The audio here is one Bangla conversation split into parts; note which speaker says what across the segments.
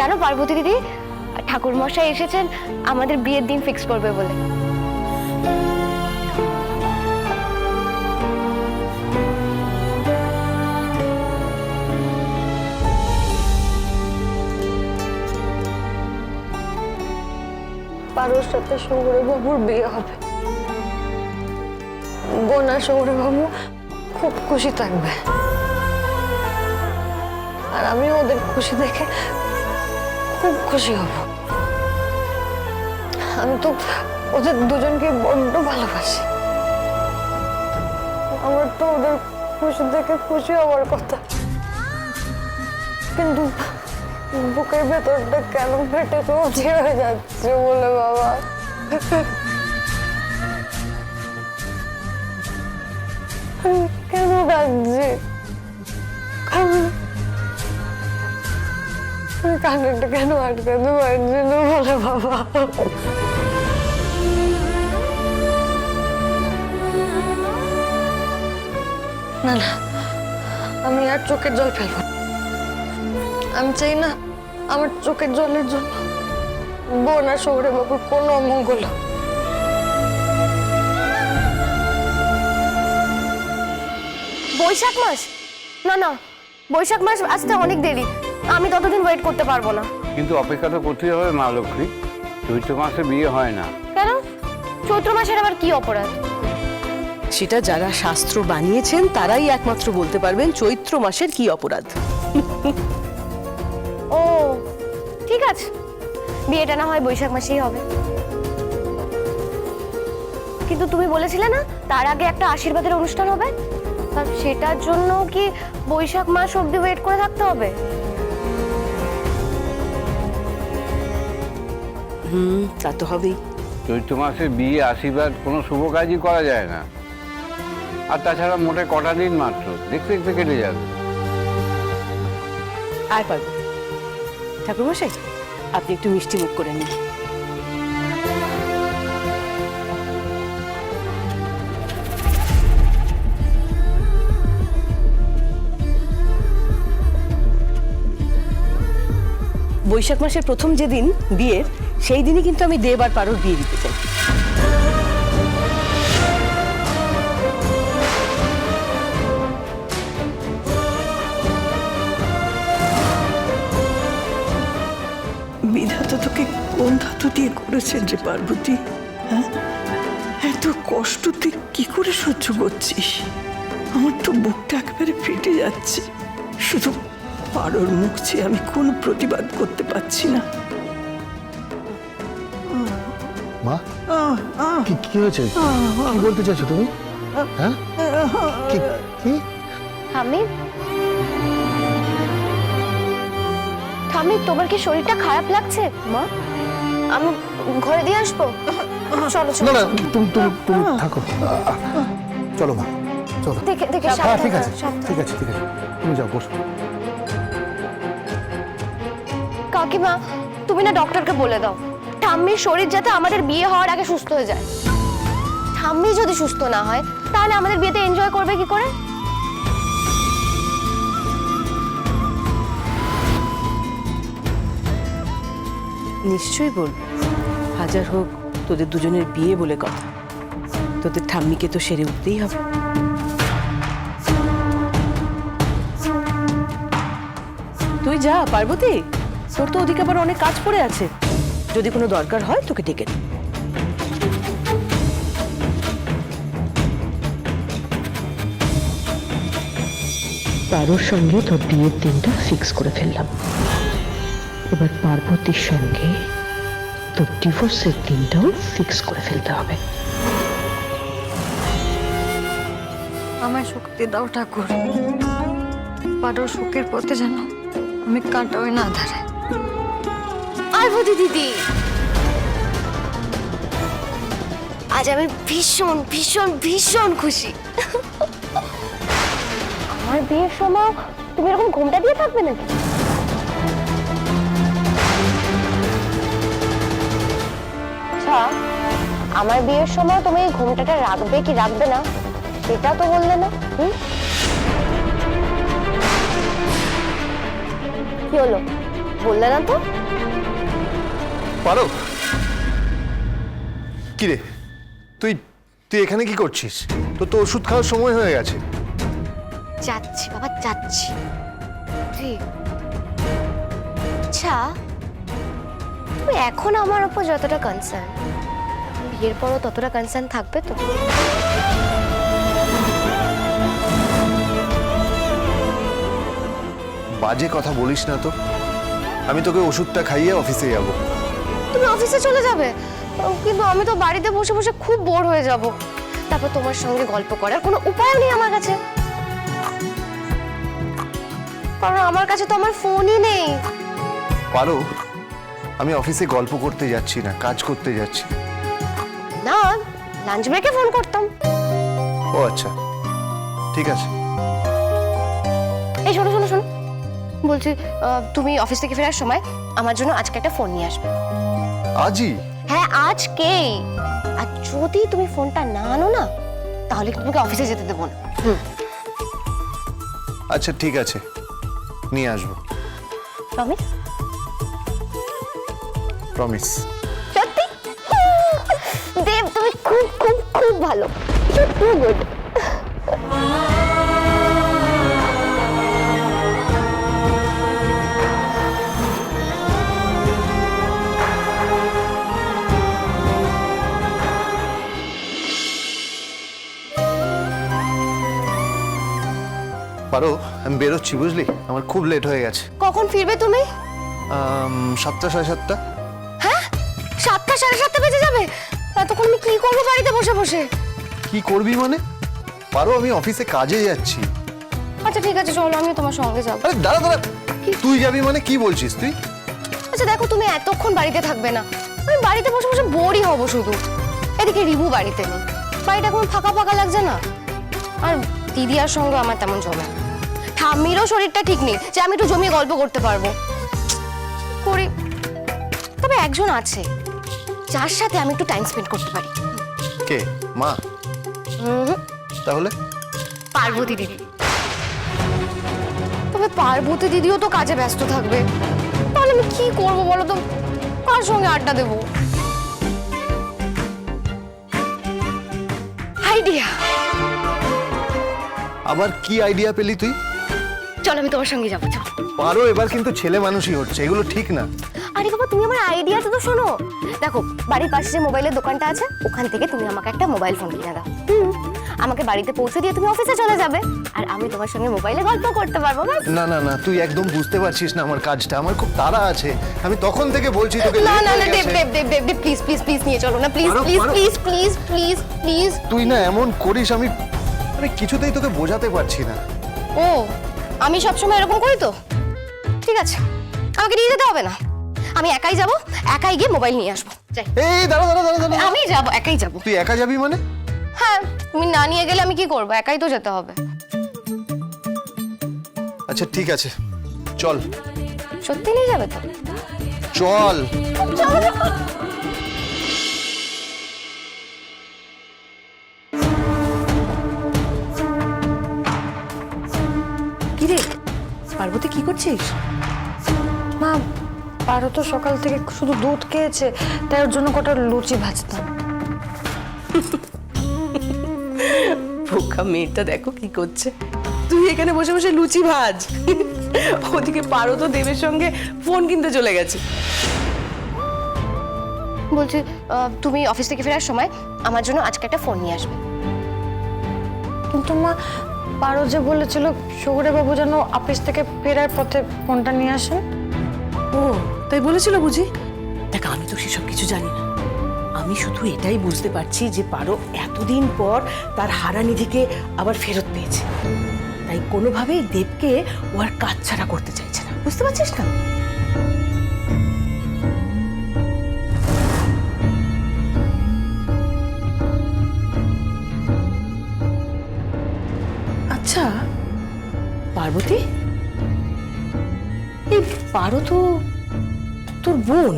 Speaker 1: জানো পার্বতী দিদি, ঠাকুর মশাই এসেছেন আমাদের বিয়ের দিন ফিক্স করবে বলে।
Speaker 2: পারোর সাথে শঙ্কর বাবুর বিয়ে হবে। বোন আর শঙ্কর বাবু খুব খুশি থাকবে, আর আমি ওদের খুশি দেখে খুব খুশি হব। আমি তো ওদের দুজনকে বড্ড ভালোবাসি। আমার তো ওদের খুশি দেখে খুশি হওয়ার কথা, কিন্তু বুকের ভেতরটা কেন ফেটে চৌচি হয়ে যাচ্ছে বলে বাবা। আমি কেন কাঁদছি? আমি কান্নাটা কেন আটকাতে পারছি না বলে বাবা। না না, আমি আর চোখের জল ফেলবো। আমি চাই না আমার চোখের জলের জন্য বোন আর শঙ্কর বাবুর কোনো অমঙ্গল।
Speaker 1: বৈশাখ মাস? না না, বৈশাখ মাস আসতে অনেক দেরি, আমি ততদিন ওয়েট করতে পারবো না।
Speaker 3: কিন্তু অপেক্ষা তো করতেই হবে মা লক্ষ্মী, চৈত্র মাসে বিয়ে হয় না।
Speaker 1: কেন? চৈত্র মাসের আবার কি অপরাধ?
Speaker 4: সেটা যারা শাস্ত্র বানিয়েছেন তারাই একমাত্র বলতে পারবেন চৈত্র মাসের কি অপরাধ।
Speaker 1: ও ঠিক আছে, বিয়েটা না হয় বৈশাখ মাসেই হবে। কিন্তু তুমি বলেছিলে না তার আগে একটা আশীর্বাদের অনুষ্ঠান হবে, আর সেটার জন্য কি বৈশাখ মাস অবধি ওয়েট করে থাকতে হবে?
Speaker 4: তা তো হবেই।
Speaker 3: চৈত্র মাসে বিয়ে আশীর্বাদ কোনো শুভ কাজই করা যায় না, আর তাছাড়া মোটে কটা দিন মাত্র, দেখতে দেখতে কেটে যাবে।
Speaker 4: আর পারবো ঠাকুরমশাই, আপনি একটু মিষ্টি মুখ করে নিন। বৈশাখ মাসের প্রথম যেদিন বিয়ের, সেই দিনই কিন্তু আমি দেব আর পারোর বিয়ে দিতে চাই।
Speaker 5: বিধাতা তোকে কোন ধাতু দিয়ে করেছেন রে পার্বতী? হ্যাঁ, এত কষ্ট তুই কি করে সহ্য করছিস? আমার তো বুকটা একেবারে ফেটে যাচ্ছে। শুধু পারোর মুখ চেয়ে আমি কোনো প্রতিবাদ করতে পারছি না।
Speaker 6: মা, কি হয়েছে? কি বলতে চাইছো তুমি? হ্যাঁ, কি?
Speaker 1: ঠাম্মি, ঠাম্মি তোমার কি শরীরটা খারাপ লাগছে? মা, আমি ঘরে দিয়ে আসবো? চলো চলো।
Speaker 6: না না, তুমি থাকো। চলো মা, চলো।
Speaker 1: দেখে দেখে
Speaker 6: হ্যাঁ, ঠিক আছে,
Speaker 1: সাবধানে।
Speaker 6: ঠিক আছে, ঠিক আছে, তুমি যাও, বসো।
Speaker 1: কাকিমা, তুমি না ডক্টরকে বলে দাও ঠাম্মির শরীর যাতে আমাদের বিয়ে হওয়ার আগে সুস্থ হয়ে যায়। ঠাম্মি যদি সুস্থ না হয় তাহলে আমাদের বিয়েতে এনজয় করবে কি করে?
Speaker 4: নিশ্চয়ই বল, হাজার হোক তোদের দুজনের বিয়ে বলে কথা, তোদের ঠাম্মিকে তো সেরে উঠতেই হবে। তুই যা পার্বতী, তোর তো ওদিকে আবার অনেক কাজ পড়ে আছে, যদি কোনো দরকার হয় তোকে ডেকে নে।
Speaker 7: পারোর সঙ্গে তোর বিয়ের দিনটা ফিক্স করে ফেললাম। এবার পার্বতীর সঙ্গে তোর ডিভোর্সের দিনটাও ফিক্স করে ফেলতে হবে।
Speaker 2: আমার শক্তি দাও ঠাকুর, পারোর সুখের পথে যেন আমি কাঁটাই না ধরে।
Speaker 1: পার্বতী দিদি, আজ আমি ভীষণ ভীষণ ভীষণ খুশি। আমার বিয়ের সময় তুমি এরকম ঘোমটা দিয়ে থাকবে নাকি? আচ্ছা, আমার বিয়ের সময় তুমি এই ঘোমটাটা রাখবে কি রাখবে না সেটা তো বললে না। কি হলো, বললে না তো?
Speaker 6: পারো কি রে, তুই তুই এখানে কি করছিস? তো তো ওষুধ খাওয়ার সময় হয়ে গেছে।
Speaker 1: যাচ্ছি বাবা, যাচ্ছি। ঠিক। আচ্ছা, তুমি এখন আমার উপর যতটা কনসার্ন, বিয়ের পরও ততটা কনসার্ন থাকবে তো?
Speaker 6: বাজে কথা বলিস না তো। আমি তোকে ওষুধটা খাইয়ে অফিসে যাব।
Speaker 1: তুমি অফিসে চলে যাবে, কিন্তু আমি তো বাড়িতে বসে বসে খুব বোর হয়ে যাব। তারপর তোমার সঙ্গে গল্প করার কোনো উপায় নেই আমার কাছে, কারণ আমার কাছে তো আমার ফোনই নেই।
Speaker 6: পারো, আমি অফিসে গল্প করতে যাচ্ছি না, কাজ করতে যাচ্ছি।
Speaker 1: না, লাঞ্চ ব্রেকে ফোন করতাম।
Speaker 6: ও আচ্ছা, ঠিক আছে।
Speaker 1: এই শোনো শোনো শোনো, বলছি তুমি অফিস থেকে ফেরার সময় আমার জন্য আজকে একটা ফোন নিয়ে আসবে।
Speaker 6: আজই?
Speaker 1: হ্যাঁ, আজকেই। আর যদি তুমি ফোনটা না আনো না, তাহলে কিন্তু তোমাকে অফিসে যেতে দেবো না।
Speaker 6: আচ্ছা ঠিক আছে, নিয়ে আসবো।
Speaker 1: প্রমিস?
Speaker 6: প্রমিস।
Speaker 1: সত্যি? দেব, তুমি খুব খুব খুব ভালো, টু গুড।
Speaker 6: পারো, আমি বেরোচ্ছি বুঝলি, আমার খুব লেট হয়ে গেছে।
Speaker 1: কখন ফিরবে তুমি?
Speaker 6: 7টা, 7:30।
Speaker 1: হ্যাঁ, 7টা 7:30 বেজে যাবে? এতক্ষণ আমি কি করবো বাড়িতে বসে বসে?
Speaker 6: কি করবি মানে? পারো, আমি অফিসে কাজে যাচ্ছি।
Speaker 1: আচ্ছা ঠিক আছে, চলো আমিও তোমার সঙ্গে যাবো।
Speaker 6: আরে দাঁড়া দাঁড়া, তুই যাবি মানে কি বলছিস তুই?
Speaker 1: আচ্ছা দেখো, তুমি এতক্ষণ বাড়িতে থাকবে না, আমি বাড়িতে বসে বসে বোরই হব শুধু। এদিকে রিভু বাড়িতে নেই, বাড়িটা এখন ফাঁকা ফাঁকা লাগছে না। আর দিদিয়ার সঙ্গে আমার তেমন জমে না। ঠাম্মিরও শরীরটা ঠিক নেই যে আমি একটু জমিয়ে গল্প করতে পারবো। করি, তবে একজন আছে যার সাথে আমি একটু টাইম স্পেন্ড করতে পারি।
Speaker 6: কে? মা? তাহলে
Speaker 1: পার্বতী দিদি। তবে পার্বতী দিদিও তো কাজে ব্যস্ত থাকবে, তাহলে আমি কি করবো বলো তো? কার সঙ্গে আড্ডা দেবো? আইডিয়া।
Speaker 6: আবার কি আইডিয়া পেলি তুই?
Speaker 1: চল আমি তোমার সঙ্গে যাবো, চল।
Speaker 6: পারো, এবার কিন্তু ছেলে মানুষই হচ্ছে, এগুলো ঠিক না।
Speaker 1: আরে বাবা, তুমি আমার আইডিয়াটা তো শোনো। দেখো, বাড়ির পাশে যে মোবাইলের দোকানটা আছে, ওখান থেকে তুমি আমাকে একটা মোবাইল ফোন কিনে দাও। আমাকে বাড়িতে পৌঁছে দিয়ে তুমি অফিসে চলে যাবে, আর আমি তোমার সঙ্গে মোবাইলে গল্প করতে পারবো। ব্যাস।
Speaker 6: না না না, তুই একদম বুঝতে পারছিস না আমার কাজটা, আমার খুব তাড়া আছে। আমি তখন থেকে বলছি তোকে।
Speaker 1: না
Speaker 6: late
Speaker 1: না
Speaker 6: হয়ে
Speaker 1: না, দেব
Speaker 6: গেছে।
Speaker 1: দেব দেব দেব দেব, প্লিজ প্লিজ প্লিজ নিয়ে চলো না, প্লিজ
Speaker 6: পারো,
Speaker 1: প্লিজ
Speaker 6: পারো।
Speaker 1: Please please please please.
Speaker 6: তুই না এমন করিস, আমি মানে কিছুতেই তোকে বোঝাতে পারছি না।
Speaker 1: ও, আমি সবসময় এরকম করি তো? ঠিক আছে, আমাকে নিয়ে যেতে হবে না, আমি একাই যাব, একাই গিয়ে মোবাইল নিয়ে আসবো। যাই।
Speaker 6: এই দাঁড়া দাঁড়া দাঁড়া দাঁড়া।
Speaker 1: আমি যাব, একাই যাব।
Speaker 6: তুই একা যাবি মানে?
Speaker 1: হ্যাঁ, তুমি না নিয়ে গেলে আমি কি করবো? একাই তো যেতে হবে।
Speaker 6: আচ্ছা ঠিক আছে, চল।
Speaker 1: সত্যি নিয়ে যাবে তো?
Speaker 6: চল।
Speaker 4: কি রে পার্বতী, কি করছিস?
Speaker 2: মা, পারো তো সকাল থেকে শুধু দুধ খেয়েছে, তাই ওর জন্য কটা লুচি ভাজতাম।
Speaker 4: বোকা মেয়েটা দেখো কি করছে। তুই এখানে বসে বসে লুচি ভাজ, ওদিকে পারো তো দেবের সঙ্গে ফোন কিনতে চলে গেছে।
Speaker 1: বলছি, তুমি অফিস থেকে ফেরার সময় আমার জন্য আজকে একটা ফোন নিয়ে আসবে।
Speaker 2: কিন্তু মা, পারো যে বলেছিল শহুরে বাবু যেন অফিস থেকে ফেরার পথে ফোনটা নিয়ে আসেন।
Speaker 4: ও তাই বলেছিল বুঝি? দেখ, আমি তো সেসব কিছু জানি না। আমি শুধু এটাই বুঝতে পারছি যে পারো এতদিন পর তার হারা নিধিকে আবার ফেরত পেয়েছে, তাই কোনোভাবেই দেবকে ও আর কাজ ছাড়া করতে চাইছে না। বুঝতে পারছিস না? আচ্ছা পার্বতী, এই পারো তো তোর বোন,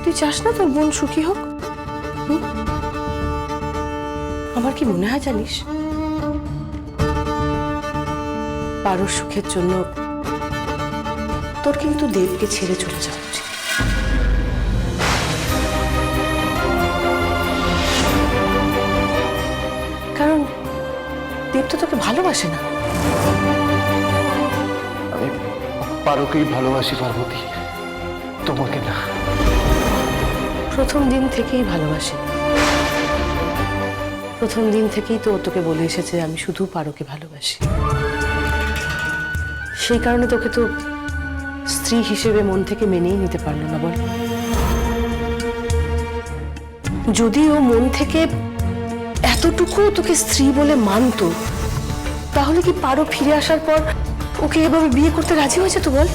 Speaker 4: তুই চাস না তোর বোন সুখী হোক? আমার কি মনে হয় জানিস, পারোর সুখের জন্য তোর কিন্তু দেবকে ছেড়ে চলে যাওয়া উচিত। কারণ দেব তো তোকে ভালোবাসে না।
Speaker 6: আমি পারোকেই ভালোবাসি পার্বতী, তোমাকে না।
Speaker 4: প্রথম দিন থেকেই ভালোবাসে, প্রথম দিন থেকেই তো ও তোকে বলে এসেছে আমি শুধু পারোকে ভালোবাসি। সেই কারণে তোকে তো স্ত্রী হিসেবে মন থেকে মেনেই নিতে পারলো না বল। যদি ও মন থেকে এতটুকু তোকে স্ত্রী বলে মানতো, তাহলে কি পারো ফিরে আসার পর ওকে এভাবে বিয়ে করতে রাজি হয়েছে তো বল?